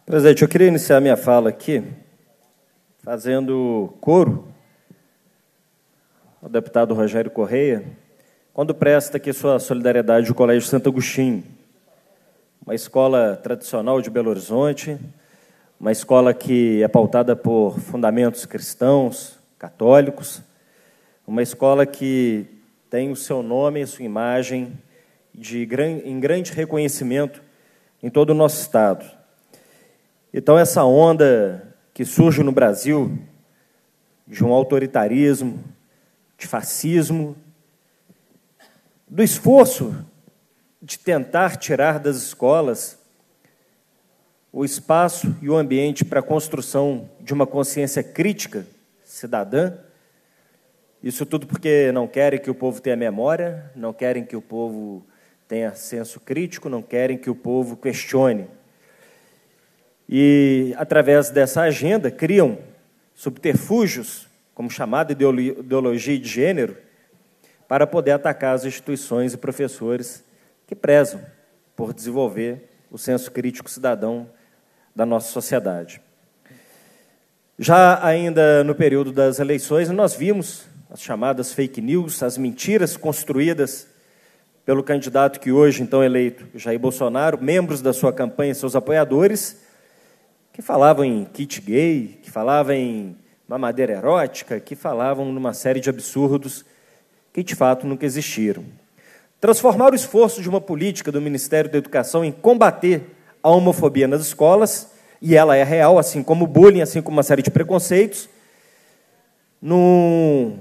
Presidente, eu queria iniciar minha fala aqui fazendo coro ao deputado Rogério Correia, quando presta aqui sua solidariedade ao Colégio Santo Agostinho, uma escola tradicional de Belo Horizonte, uma escola que é pautada por fundamentos cristãos, católicos, uma escola que tem o seu nome e sua imagem em grande reconhecimento em todo o nosso Estado. Então, essa onda que surge no Brasil de um autoritarismo, de fascismo, do esforço de tentar tirar das escolas o espaço e o ambiente para a construção de uma consciência crítica cidadã, isso tudo porque não querem que o povo tenha memória, não querem que o povo tenha senso crítico, não querem que o povo questione. E, através dessa agenda, criam subterfúgios, como chamada ideologia de gênero, para poder atacar as instituições e professores que prezam por desenvolver o senso crítico cidadão da nossa sociedade. Já ainda no período das eleições, nós vimos as chamadas fake news, as mentiras construídas pelo candidato que hoje, então, eleito, Jair Bolsonaro, membros da sua campanha e seus apoiadores, que falavam em kit gay, que falavam em mamadeira erótica, que falavam numa série de absurdos que, de fato, nunca existiram. Transformar o esforço de uma política do Ministério da Educação em combater a homofobia nas escolas, e ela é real, assim como o bullying, assim como uma série de preconceitos, numa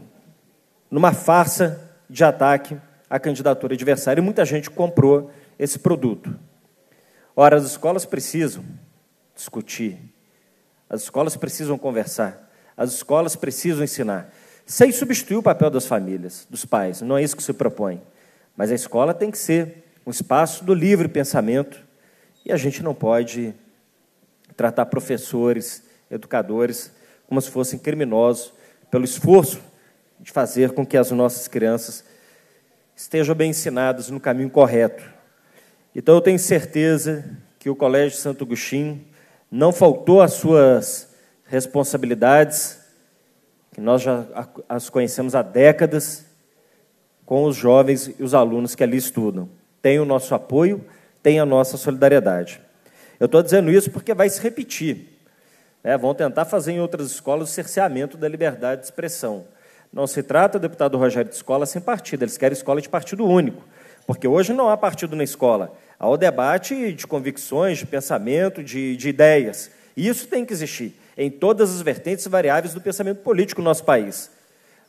farsa de ataque à candidatura adversária, e muita gente comprou esse produto. Ora, as escolas precisam discutir, as escolas precisam conversar, as escolas precisam ensinar, sem substituir o papel das famílias, dos pais, não é isso que se propõe, mas a escola tem que ser um espaço do livre pensamento, e a gente não pode tratar professores, educadores, como se fossem criminosos, pelo esforço de fazer com que as nossas crianças estejam bem ensinadas no caminho correto. Então, eu tenho certeza que o Colégio Santo Agostinho não faltou às suas responsabilidades, que nós já as conhecemos há décadas, com os jovens e os alunos que ali estudam. Tem o nosso apoio, tem a nossa solidariedade. Eu estou dizendo isso porque vai se repetir. Vão tentar fazer em outras escolas o cerceamento da liberdade de expressão. Não se trata, deputado Rogério, de escola sem partido, eles querem escola de partido único, porque hoje não há partido na escola. Há o debate de convicções, de pensamento, de ideias. E isso tem que existir em todas as vertentes e variáveis do pensamento político no nosso país.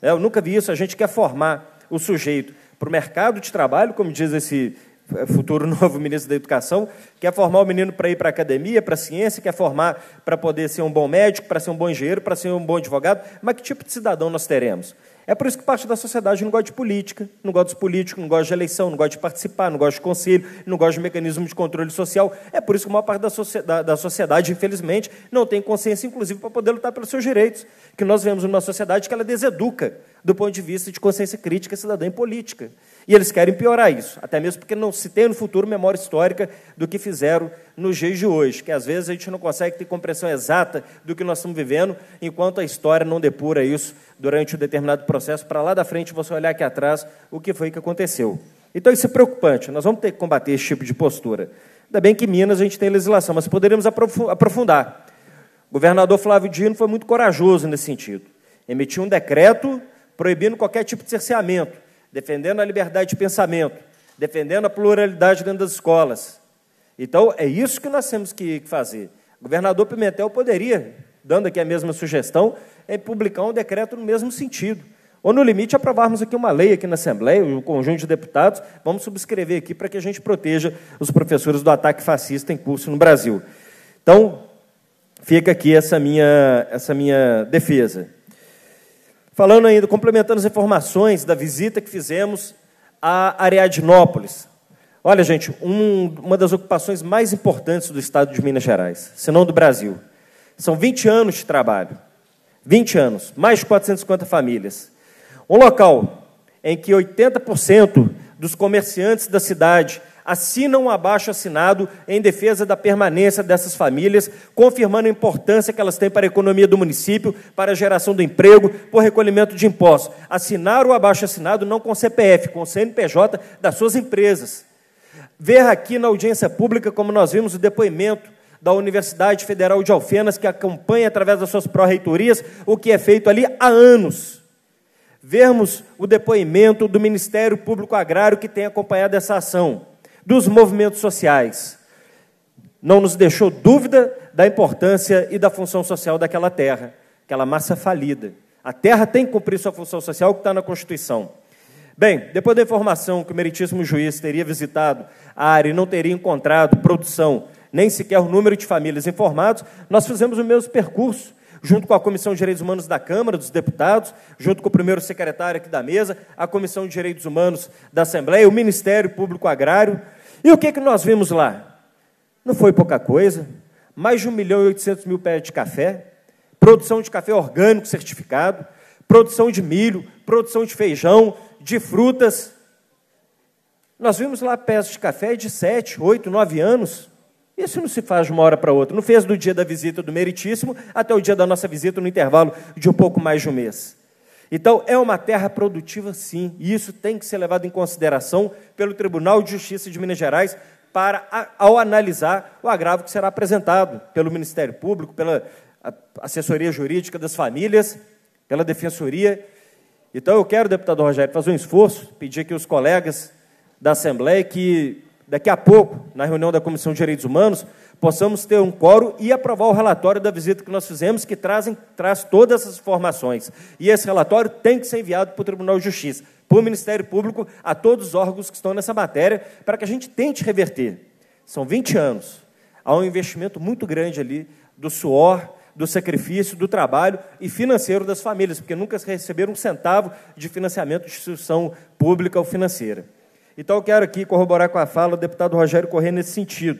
Eu nunca vi isso. A gente quer formar o sujeito para o mercado de trabalho, como diz esse futuro novo ministro da Educação, quer formar o menino para ir para a academia, para a ciência, quer formar para poder ser um bom médico, para ser um bom engenheiro, para ser um bom advogado. Mas que tipo de cidadão nós teremos? É por isso que parte da sociedade não gosta de política, não gosta dos políticos, não gosta de eleição, não gosta de participar, não gosta de conselho, não gosta de mecanismo de controle social. É por isso que a maior parte da sociedade, infelizmente, não tem consciência, inclusive, para poder lutar pelos seus direitos. Que nós vemos numa sociedade que ela deseduca do ponto de vista de consciência crítica cidadã e política. E eles querem piorar isso, até mesmo porque não se tem no futuro memória histórica do que fizeram nos dias de hoje, que às vezes a gente não consegue ter compreensão exata do que nós estamos vivendo, enquanto a história não depura isso durante um determinado processo, para lá da frente você olhar aqui atrás o que foi que aconteceu. Então isso é preocupante, nós vamos ter que combater esse tipo de postura. Ainda bem que em Minas a gente tem legislação, mas poderíamos aprofundar. O governador Flávio Dino foi muito corajoso nesse sentido. Emitiu um decreto proibindo qualquer tipo de cerceamento, defendendo a liberdade de pensamento, defendendo a pluralidade dentro das escolas. Então, é isso que nós temos que fazer. O governador Pimentel poderia, dando aqui a mesma sugestão, publicar um decreto no mesmo sentido. Ou, no limite, aprovarmos aqui uma lei aqui na Assembleia, o conjunto de deputados, vamos subscrever aqui para que a gente proteja os professores do ataque fascista em curso no Brasil. Então, fica aqui essa minha defesa. Falando ainda, complementando as informações da visita que fizemos a Ariadnópolis. Olha, gente, uma das ocupações mais importantes do estado de Minas Gerais, se não do Brasil. São 20 anos de trabalho. 20 anos, mais de 450 famílias. Um local em que 80% dos comerciantes da cidade assinam um abaixo-assinado em defesa da permanência dessas famílias, confirmando a importância que elas têm para a economia do município, para a geração do emprego, por recolhimento de impostos. Assinaram o abaixo-assinado não com CPF, com CNPJ das suas empresas. Ver aqui na audiência pública, como nós vimos o depoimento da Universidade Federal de Alfenas, que acompanha, através das suas pró-reitorias, o que é feito ali há anos. Vermos o depoimento do Ministério Público Agrário, que tem acompanhado essa ação, dos movimentos sociais. Não nos deixou dúvida da importância e da função social daquela terra, aquela massa falida. A terra tem que cumprir sua função social, que está na Constituição. Bem, depois da informação que o meritíssimo juiz teria visitado a área e não teria encontrado produção, nem sequer o número de famílias informados, nós fizemos o mesmo percurso, junto com a Comissão de Direitos Humanos da Câmara dos Deputados, junto com o primeiro secretário aqui da mesa, a Comissão de Direitos Humanos da Assembleia, o Ministério Público Agrário. E o que nós vimos lá? Não foi pouca coisa, mais de 1.800.000 pés de café, produção de café orgânico certificado, produção de milho, produção de feijão, de frutas. Nós vimos lá pés de café de 7, 8, 9 anos. Isso não se faz de uma hora para outra. Não fez do dia da visita do meritíssimo até o dia da nossa visita, no intervalo de um pouco mais de um mês. Então, é uma terra produtiva, sim, e isso tem que ser levado em consideração pelo Tribunal de Justiça de Minas Gerais ao analisar o agravo que será apresentado pelo Ministério Público, pela assessoria jurídica das famílias, pela Defensoria. Então, eu quero, deputado Rogério, fazer um esforço, pedir aqui aos colegas da Assembleia que, daqui a pouco, na reunião da Comissão de Direitos Humanos, possamos ter um quórum e aprovar o relatório da visita que nós fizemos, que traz todas essas informações. E esse relatório tem que ser enviado para o Tribunal de Justiça, para o Ministério Público, a todos os órgãos que estão nessa matéria, para que a gente tente reverter. São 20 anos. Há um investimento muito grande ali do suor, do sacrifício, do trabalho e financeiro das famílias, porque nunca receberam um centavo de financiamento de instituição pública ou financeira. Então, eu quero aqui corroborar com a fala do deputado Rogério Corrêa nesse sentido,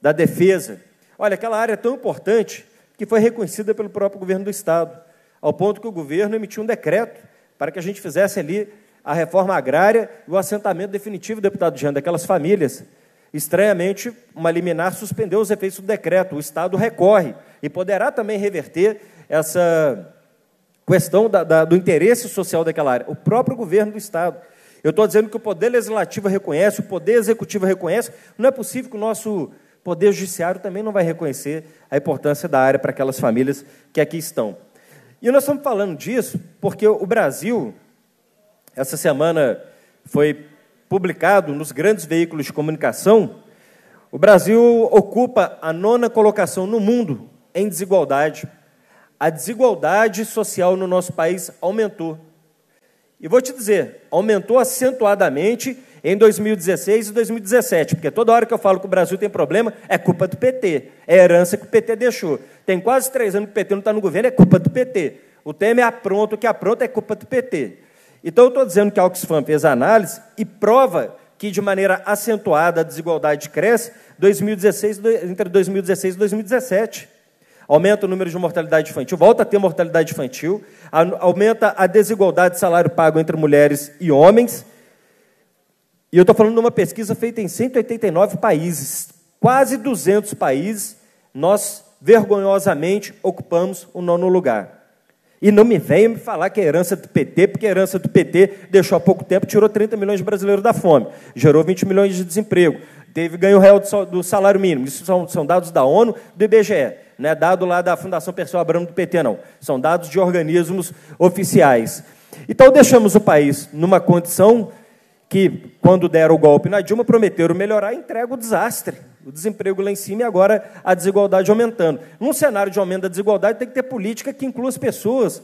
da defesa. Olha, aquela área é tão importante que foi reconhecida pelo próprio governo do Estado, ao ponto que o governo emitiu um decreto para que a gente fizesse ali a reforma agrária e o assentamento definitivo, deputado Jean, daquelas famílias. Estranhamente, uma liminar suspendeu os efeitos do decreto, o Estado recorre e poderá também reverter essa questão do interesse social daquela área, o próprio governo do Estado. Eu estou dizendo que o Poder Legislativo reconhece, o Poder Executivo reconhece, não é possível que o nosso Poder Judiciário também não vai reconhecer a importância da área para aquelas famílias que aqui estão. E nós estamos falando disso porque o Brasil, essa semana foi publicado nos grandes veículos de comunicação, o Brasil ocupa a 9ª colocação no mundo em desigualdade. A desigualdade social no nosso país aumentou. E vou te dizer, aumentou acentuadamente em 2016 e 2017, porque toda hora que eu falo que o Brasil tem problema, é culpa do PT, é herança que o PT deixou. Tem quase 3 anos que o PT não está no governo, é culpa do PT. O Temer apronta, o que apronta é culpa do PT. Então, eu estou dizendo que a Oxfam fez a análise e prova que, de maneira acentuada, a desigualdade cresce entre 2016 e 2017. Aumenta o número de mortalidade infantil, volta a ter mortalidade infantil, aumenta a desigualdade de salário pago entre mulheres e homens. E eu estou falando de uma pesquisa feita em 189 países, quase 200 países, nós, vergonhosamente, ocupamos o 9º lugar. E não me venha me falar que é herança do PT, porque a herança do PT deixou há pouco tempo, tirou 30 milhões de brasileiros da fome, gerou 20 milhões de desemprego, teve ganho real do salário mínimo. Isso são dados da ONU, do IBGE, não é dado lá da Fundação Perseu Abramo do PT, não. São dados de organismos oficiais. Então, deixamos o país numa condição que, quando deram o golpe na Dilma, prometeram melhorar, entrega o desastre. O desemprego lá em cima e agora a desigualdade aumentando. Num cenário de aumento da desigualdade, tem que ter política que inclua as pessoas,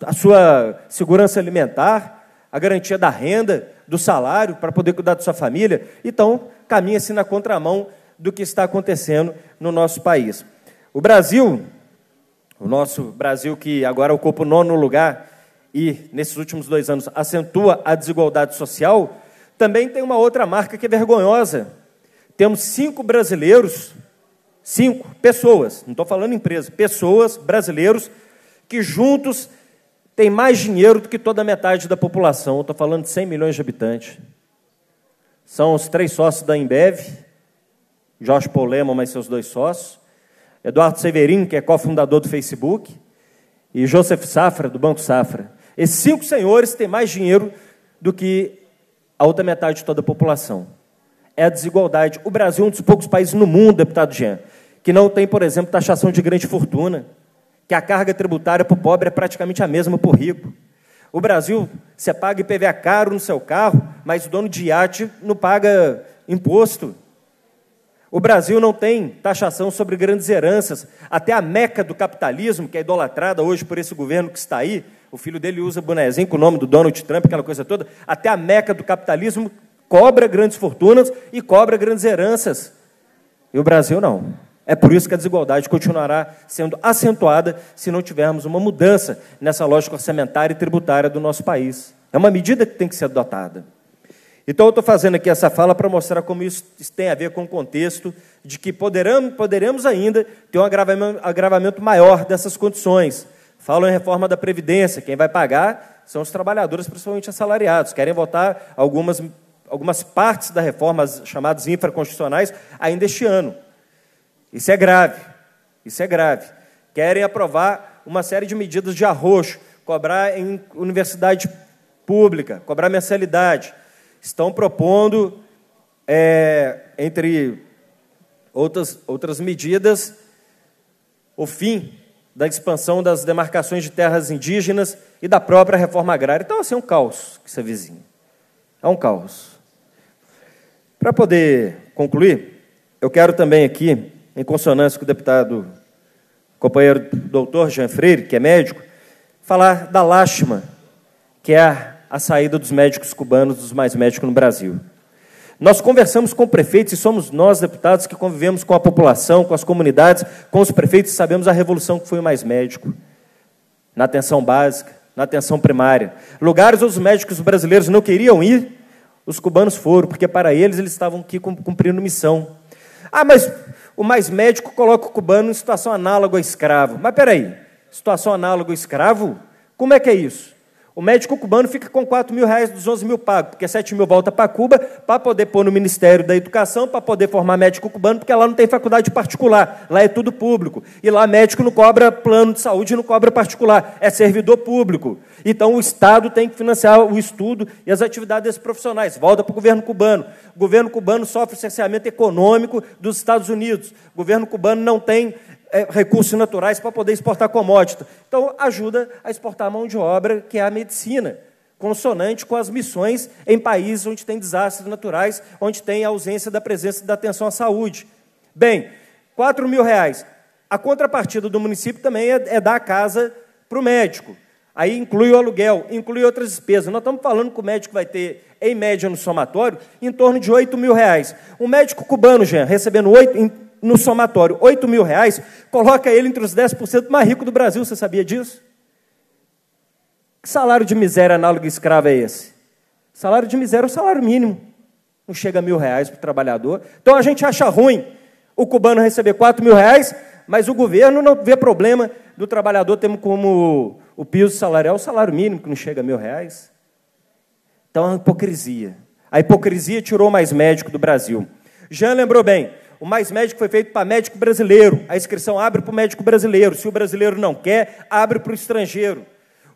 a sua segurança alimentar, a garantia da renda, do salário, para poder cuidar da sua família. Então, caminha-se na contramão do que está acontecendo no nosso país. O Brasil, o nosso Brasil que agora ocupa o 9º lugar e, nesses últimos 2 anos, acentua a desigualdade social, também tem uma outra marca que é vergonhosa. Temos 5 brasileiros, 5 pessoas, não estou falando empresa, pessoas, brasileiros, que juntos têm mais dinheiro do que toda a metade da população. Estou falando de 100 milhões de habitantes. São os 3 sócios da Embev, Jorge Paul Lemann, mais seus 2 sócios, Eduardo Severin, que é cofundador do Facebook, e Joseph Safra, do Banco Safra. Esses 5 senhores têm mais dinheiro do que a outra metade de toda a população. É a desigualdade. O Brasil é um dos poucos países no mundo, deputado Jean, que não tem, por exemplo, taxação de grande fortuna, que a carga tributária para o pobre é praticamente a mesma para o rico. O Brasil, você paga IPVA caro no seu carro, mas o dono de iate não paga imposto. O Brasil não tem taxação sobre grandes heranças. Até a meca do capitalismo, que é idolatrada hoje por esse governo que está aí, o filho dele usa bonezinho com o nome do Donald Trump, aquela coisa toda, até a meca do capitalismo cobra grandes fortunas e cobra grandes heranças. E o Brasil não. É por isso que a desigualdade continuará sendo acentuada se não tivermos uma mudança nessa lógica orçamentária e tributária do nosso país. É uma medida que tem que ser adotada. Então, eu estou fazendo aqui essa fala para mostrar como isso tem a ver com o contexto de que poderemos ainda ter um agravamento maior dessas condições. Falam em reforma da Previdência, quem vai pagar são os trabalhadores, principalmente assalariados. Querem votar algumas partes da reforma, as chamadas infraconstitucionais, ainda este ano. Isso é grave, isso é grave. Querem aprovar uma série de medidas de arroxo, cobrar em universidade pública, cobrar mensalidade. Estão propondo, entre outras medidas, o fim da expansão das demarcações de terras indígenas e da própria reforma agrária. Então, assim, é um caos que se avizinha. É um caos. Para poder concluir, eu quero também aqui, em consonância com o deputado, companheiro doutor Jean Freire, que é médico, falar da lástima, que é a saída dos médicos cubanos, dos mais médicos no Brasil. Nós conversamos com prefeitos, e somos nós, deputados, que convivemos com a população, com as comunidades, com os prefeitos, e sabemos a revolução que foi o mais médico, na atenção básica, na atenção primária. Lugares onde os médicos brasileiros não queriam ir, os cubanos foram, porque para eles estavam aqui cumprindo missão. Ah, mas o mais médico coloca o cubano em situação análoga ao escravo. Mas, peraí, situação análoga ao escravo? Como é que é isso? O médico cubano fica com R$4.000 dos 11 mil pagos, porque 7 mil volta para Cuba, para poder pôr no Ministério da Educação, para poder formar médico cubano, porque lá não tem faculdade particular, lá é tudo público. E lá médico não cobra plano de saúde, não cobra particular, é servidor público. Então o Estado tem que financiar o estudo e as atividades desses profissionais. Volta para o governo cubano. O governo cubano sofre cerceamento econômico dos Estados Unidos. O governo cubano não tem recursos naturais para poder exportar commodity. Então, ajuda a exportar a mão de obra, que é a medicina, consonante com as missões em países onde tem desastres naturais, onde tem a ausência da presença da atenção à saúde. Bem, R$4.000. A contrapartida do município também é dar a casa para o médico. Aí inclui o aluguel, inclui outras despesas. Nós estamos falando que o médico vai ter, em média, no somatório, em torno de R$8.000. Um médico cubano, Jean, recebendo no somatório, R$8.000, coloca ele entre os 10% mais ricos do Brasil, você sabia disso? Que salário de miséria análogo a escravo é esse? Salário de miséria é o salário mínimo. Não chega a R$1.000 para o trabalhador. Então a gente acha ruim o cubano receber R$4.000, mas o governo não vê problema do trabalhador ter como o piso salarial o salário mínimo, que não chega a R$1.000. Então é uma hipocrisia. A hipocrisia tirou o mais médico do Brasil. Jean lembrou bem, o mais médico foi feito para médico brasileiro. A inscrição abre para o médico brasileiro. Se o brasileiro não quer, abre para o estrangeiro.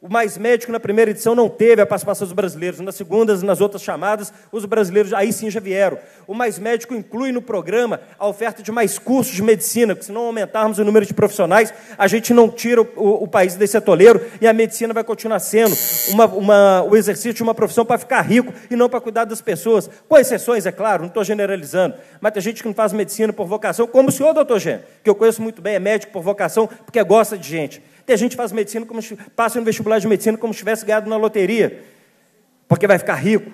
O mais médico, na primeira edição, não teve a participação dos brasileiros. Nas segundas e nas outras chamadas, os brasileiros aí sim já vieram. O mais médico inclui no programa a oferta de mais cursos de medicina, porque se não aumentarmos o número de profissionais, a gente não tira o país desse atoleiro e a medicina vai continuar sendo o exercício de uma profissão para ficar rico e não para cuidar das pessoas. Com exceções, é claro, não estou generalizando, mas tem gente que não faz medicina por vocação, como o senhor, doutor Jean, que eu conheço muito bem, é médico por vocação, porque gosta de gente. Tem gente que faz medicina, passa no vestibular de medicina como se tivesse ganhado na loteria, porque vai ficar rico.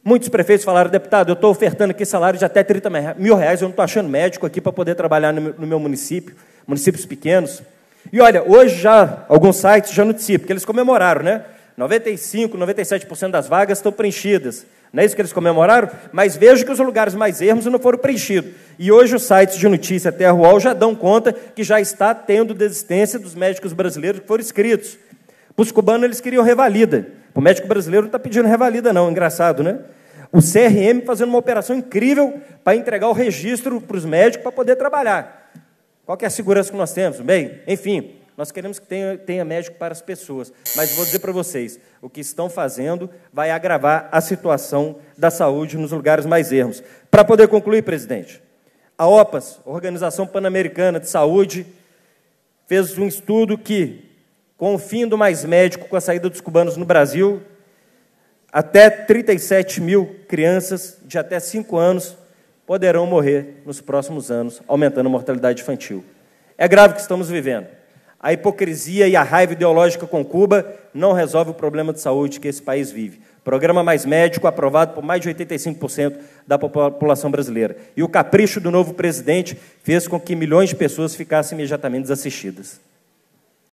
Muitos prefeitos falaram, deputado, eu estou ofertando aqui salário de até R$30.000, eu não estou achando médico aqui para poder trabalhar no meu município, municípios pequenos. E olha, hoje já, alguns sites já noticiam, porque eles comemoraram, né? 95%, 97% das vagas estão preenchidas. Não é isso que eles comemoraram? Mas vejo que os lugares mais ermos não foram preenchidos. E hoje os sites de notícia Terra UOL já dão conta que já está tendo desistência dos médicos brasileiros que foram inscritos. Para os cubanos, eles queriam revalida. O médico brasileiro não está pedindo revalida, não. Engraçado, né? O CRM fazendo uma operação incrível para entregar o registro para os médicos para poder trabalhar. Qual que é a segurança que nós temos? Bem, enfim, nós queremos que tenha médico para as pessoas, mas vou dizer para vocês, o que estão fazendo vai agravar a situação da saúde nos lugares mais ermos. Para poder concluir, presidente, a OPAS, Organização Pan-Americana de Saúde, fez um estudo que, com o fim do Mais Médico, com a saída dos cubanos no Brasil, até 37 mil crianças de até 5 anos poderão morrer nos próximos anos, aumentando a mortalidade infantil. É grave o que estamos vivendo. A hipocrisia e a raiva ideológica com Cuba não resolve o problema de saúde que esse país vive. Programa Mais Médico, aprovado por mais de 85% da população brasileira. E o capricho do novo presidente fez com que milhões de pessoas ficassem imediatamente desassistidas.